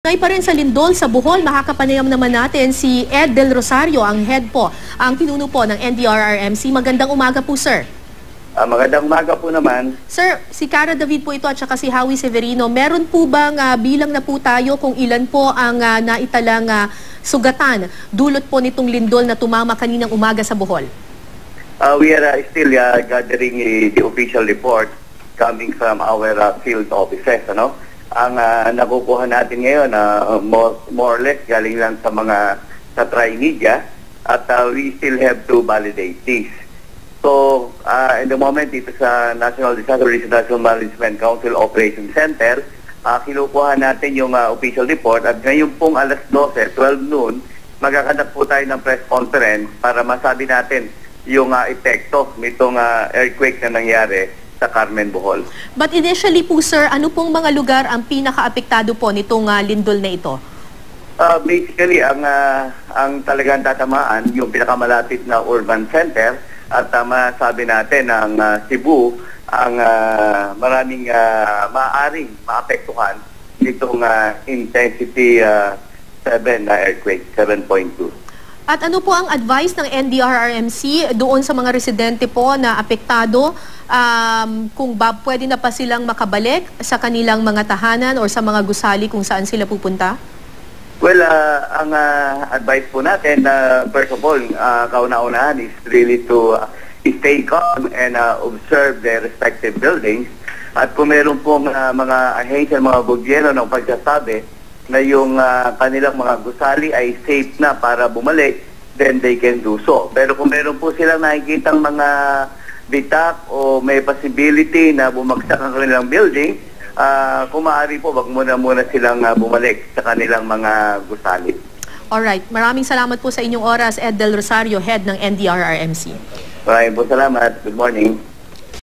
Ngay pa rin sa Lindol, sa Bohol, makakapanayam naman natin si Ed Del Rosario, ang head po, ang pinuno po ng NDRRMC. Magandang umaga po, sir. Magandang umaga po naman. Sir, si Cara David po ito at saka si Howie Severino. Meron po bang bilang na po tayo kung ilan po ang naitalang sugatan dulot po nitong lindol na tumama kaninang umaga sa Bohol? We are still gathering the official report coming from our field offices. Ang nakukuha natin ngayon, more or less galing lang sa tri-media at we still have to validate this. So, in the moment, dito sa National Disaster Risk Management Council Operations Center, kinukuha natin yung official report at ngayon pong alas 12, 12 noon, magkakandak po tayo ng press conference para masabi natin yung epekto nitong earthquake na nangyari sa Carmen, Bohol. But initially po, sir, ano pong mga lugar ang pinaka-apektado po nitong lindol na ito? Basically, ang talagang tatamaan, yung pinakamalapit na urban center, at masabi natin ang Cebu, ang maraming maaaring maapektuhan nitong intensity 7 na earthquake, 7.2. At ano po ang advice ng NDRRMC doon sa mga residente po na apektado kung pwede na pa silang makabalik sa kanilang mga tahanan o sa mga gusali kung saan sila pupunta? Well, ang advice po natin, first of all, kauna-unahan is really to stay calm and observe their respective buildings. At kung meron pong mga ahensya, mga gobyerno ng pagsasabi na yung kanilang mga gusali ay safe na para bumalik, then they can do so. Pero kung meron po silang nakikitang mga bitak o may possibility na bumagsak ang kanilang building, kung maaari po, wag muna silang bumalik sa kanilang mga gusali. Alright. Maraming salamat po sa inyong oras, Ed Del Rosario, Head ng NDRRMC. Maraming po salamat. Good morning.